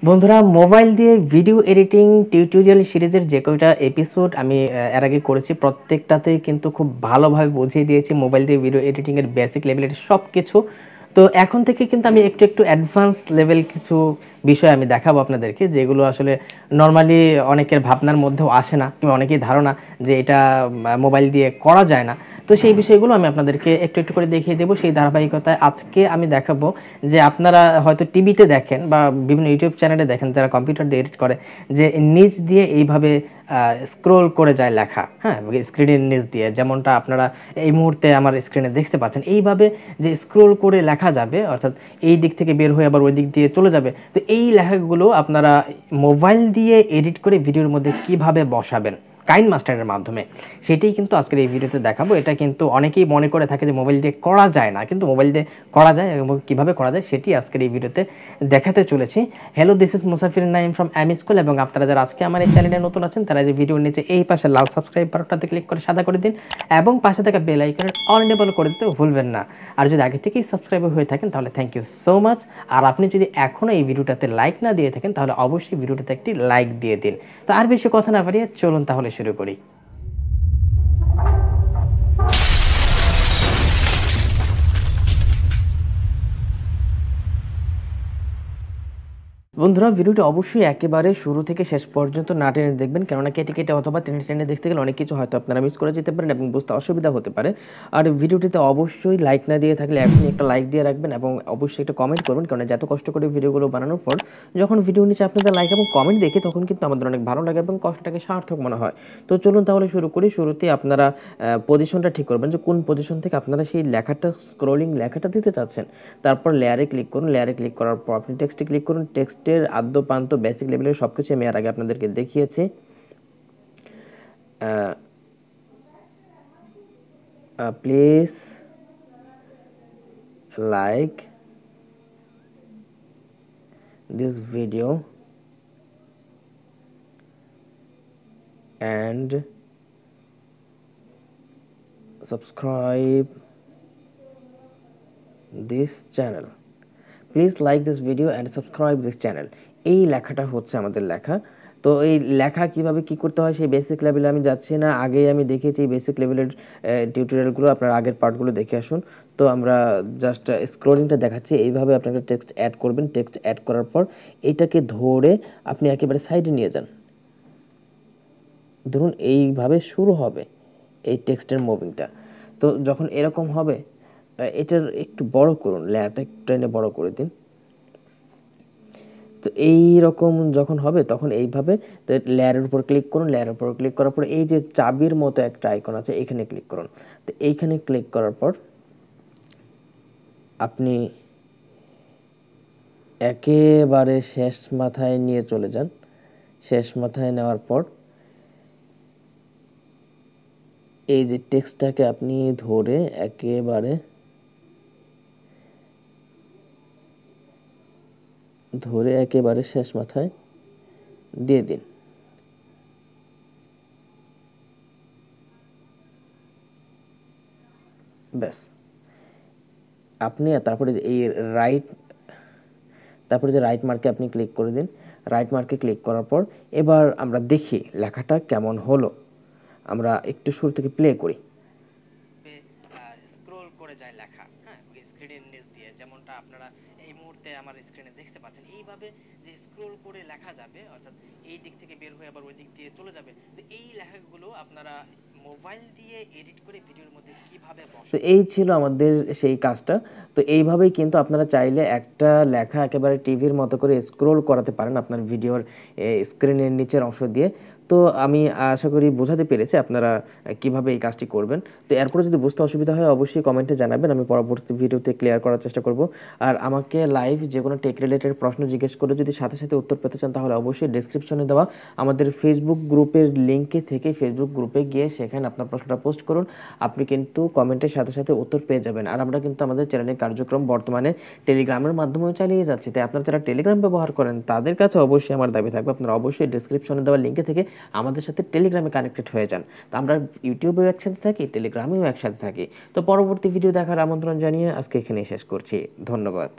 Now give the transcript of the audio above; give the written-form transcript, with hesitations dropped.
বন্ধুরা, মোবাইল দিয়ে video editing tutorial সিরিজের যে কয়টা এপিসোড আমি এর আগে করেছি প্রত্যেকটাতেই কিন্তু খুব ভালোভাবে বুঝিয়ে দিয়েছি মোবাইল দিয়ে ভিডিও এডিটিং এর বেসিক লেভেলের সব কিছু। তো এখন থেকে কিন্তু আমি একটু একটু অ্যাডভান্স লেভেল কিছু বিষয় আমি দেখাবো আপনাদেরকে, যেগুলো আসলে নর্মালি অনেকের ভাবনার মধ্যেও আসে না কিংবা অনেকেই ধারণা যে এটা মোবাইল দিয়ে করা যায় না। তো সেই বিষয়গুলো আমি আপনাদেরকে একটু একটু করে দেখিয়ে দেবো। সেই ধারাবাহিকতায় আজকে আমি দেখাবো যে আপনারা হয়তো টিভিতে দেখেন বা বিভিন্ন ইউটিউব চ্যানেলে দেখেন যারা কম্পিউটার দিয়ে এডিট করে, যে নিচ দিয়ে এইভাবে স্ক্রোল করে যায় লেখা, হ্যাঁ, স্ক্রিনের নিচ দিয়ে, যেমনটা আপনারা এই মুহূর্তে আমার স্ক্রিনে দেখতে পাচ্ছেন। এইভাবে যে স্ক্রোল করে লেখা যাবে, অর্থাৎ এই দিক থেকে বের হয়ে আবার ওই দিক দিয়ে চলে যাবে, তো এই লেখাগুলো আপনারা মোবাইল দিয়ে এডিট করে ভিডিওর মধ্যে কিভাবে বসাবেন কাইনমাস্টারের মাধ্যমে, সেটাই কিন্তু আজকের এই ভিডিওতে দেখাবো। এটা কিন্তু অনেকেই মনে করে থাকে যে মোবাইল দিয়ে করা যায় না, কিন্তু মোবাইল দিয়ে করা যায় এবং কীভাবে করা যায় সেটি আজকের এই ভিডিওতে দেখাতে চলেছি। হ্যালো, দিস ইজ মুসাফির নাইম ফ্রম MSchool, এবং আপনারা যারা আজকে আমার এই চ্যানেলে নতুন আছেন তারা যে ভিডিওর নিচে এই পাশে লাল সাবস্ক্রাইব বাটনটাতে ক্লিক করে সাদা করে দিন এবং পাশে থাকা বেল আইকনের অল এনেবল করে দিতে ভুলবেন না। আর যদি আগে থেকেই সাবস্ক্রাইব হয়ে থাকেন তাহলে থ্যাংক ইউ সো মাচ। আর আপনি যদি এখনও এই ভিডিওটাতে লাইক না দিয়ে থাকেন তাহলে অবশ্যই ভিডিওটাতে একটি লাইক দিয়ে দিন। তো আর বেশি কথা না বাড়িয়ে চলুন তাহলে শুরু করি। বন্ধুরা, ভিডিওটি অবশ্যই একেবারে শুরু থেকে শেষ পর্যন্ত না টেনে দেখবেন, কেননা কেটে কেটে অথবা টেনে টেনে দেখতে গেলে অনেক কিছু হয়তো আপনারা মিস করে যেতে পারেন এবং বুঝতে অসুবিধা হতে পারে। আর ভিডিওটিতে অবশ্যই লাইক না দিয়ে থাকলে এখনই একটা লাইক দিয়ে রাখবেন এবং অবশ্যই একটা কমেন্ট করবেন, কারণ যত কষ্ট করে ভিডিওগুলো বানানোর পর যখন ভিডিও নিচে আপনাদের লাইক এবং কমেন্ট দেখি তখন কিন্তু আমাদের অনেক ভালো লাগে এবং কষ্টটাকে সার্থক মনে হয়। তো চলুন তাহলে শুরু করি। শুরুতে আপনারা পজিশনটা ঠিক করবেন যে কোন পজিশন থেকে আপনারা সেই লেখাটা স্ক্রোলিং লেখাটা দিতে চাচ্ছেন। তারপর লেয়ারে ক্লিক করুন। লেয়ারে ক্লিক করার পর আপনি টেক্সটে ক্লিক করুন। টেক্সটের আদ্য প্রান্ত বেসিক লেভেলের সব কিছু আমি এর আগে আপনাদেরকে দেখিয়েছি। Please like this video and subscribe this channel. Please like this video and subscribe this channel. এই লেখাটা হচ্ছে আমাদের লেখা। তো এই লেখা কিভাবে কি করতে হয় সেই বেসিক লেভেলে আমি যাচ্ছি না, আগেই আমি দেখিয়েছি এই বেসিক লেভেলের টিউটোরিয়ালগুলো, আপনার আগের পার্টগুলো দেখে আসুন। তো আমরা জাস্ট স্ক্রলিংটা দেখাচ্ছি। এইভাবে আপনাকে টেক্সট অ্যাড করবেন। টেক্সট অ্যাড করার পর এইটাকে ধরে আপনি একেবারে সাইডে নিয়ে যান। ধরুন এইভাবে শুরু হবে এই টেক্সটের মুভিংটা। তো যখন এরকম হবে এটার একটু বড় করুন, লেয়ারটা একটু টেনে বড় করে দিন। তো এই রকম যখন হবে তখন এইভাবে লেয়ারের উপর ক্লিক করুন। লেয়ারের উপর ক্লিক করার পর এই যে চাবির মতো একটা আইকন আছে এখানে ক্লিক করুন। তো এইখানে ক্লিক করার পর আপনি একেবারে শেষ মাথায় নিয়ে চলে যান। শেষ মাথায় নেওয়ার পর এই যে টেক্সটটাকে আপনি ধরে একেবারে শেষ মাথায় দিয়ে দিন। ব্যাস, আপনি তারপরে এই রাইট মার্কে আপনি ক্লিক করে দিন। রাইট মার্কে ক্লিক করার পর এবার আমরা দেখি লেখাটা কেমন হলো। আমরা একটু শুরু থেকে প্লে করি। স্ক্রল করে যায় লেখা, হ্যাঁ, স্ক্রিনের নিচ দিয়ে, যেমনটা আপনারা এই মুহূর্তে আমার স্ক্রিনে দেখতে পাচ্ছেন। এইভাবে যে স্ক্রল করে লেখা যাবে, অর্থাৎ এই দিক থেকে বের হয়ে আবার ওই দিক দিয়ে চলে যাবে, তো এই লেখাগুলো আপনারা মোবাইল দিয়ে এডিট করে ভিডিওর মধ্যে কিভাবে বসাবেন। তো এই ছিল আমাদের সেই কাজটা। তো এইভাবেই কিন্তু আপনারা চাইলে একটা লেখা একেবারে টিভির মতো করে স্ক্রল করাতে পারেন আপনার ভিডিওর স্ক্রিনের নিচের অংশ দিয়ে। তো আমি আশা করি বোঝাতে পেরেছি আপনারা কিভাবে এই কাজটি করবেন। তো এরপরে যদি বুঝতে অসুবিধা হয় অবশ্যই কমেন্টে জানাবেন, আমি পরবর্তী ভিডিওতে ক্লিয়ার করার চেষ্টা করব। আর আমাকে লাইভ যে কোনো টেক রিলেটেড প্রশ্ন জিজ্ঞেস করে যদি সাথে সাথে উত্তর পেতে চান তাহলে অবশ্যই ডেসক্রিপশনে দেওয়া আমাদের ফেসবুক গ্রুপের লিঙ্কে থেকে ফেসবুক গ্রুপে গিয়ে সেখানে আপনার প্রশ্নটা পোস্ট করুন। আপনি কিন্তু কমেন্টের সাথে সাথে উত্তর পেয়ে যাবেন। আর আমরা কিন্তু আমাদের চ্যানেলের কার্যক্রম বর্তমানে টেলিগ্রামের মাধ্যমেও চালিয়ে যাচ্ছি। তাই আপনারা যারা টেলিগ্রাম ব্যবহার করেন তাদের কাছে অবশ্যই আমার দাবি থাকবে আপনারা অবশ্যই ডেসক্রিপশনে দেওয়া লিঙ্কে থেকে আমাদের সাথে টেলিগ্রামে কানেক্টেড হয়ে যান। তো আমরা ইউটিউবেও একসাথে থাকি, টেলিগ্রামেও একসাথে থাকি। তো পরবর্তী ভিডিও দেখার আমন্ত্রণ জানিয়ে আজকে এখানেই শেষ করছি। ধন্যবাদ।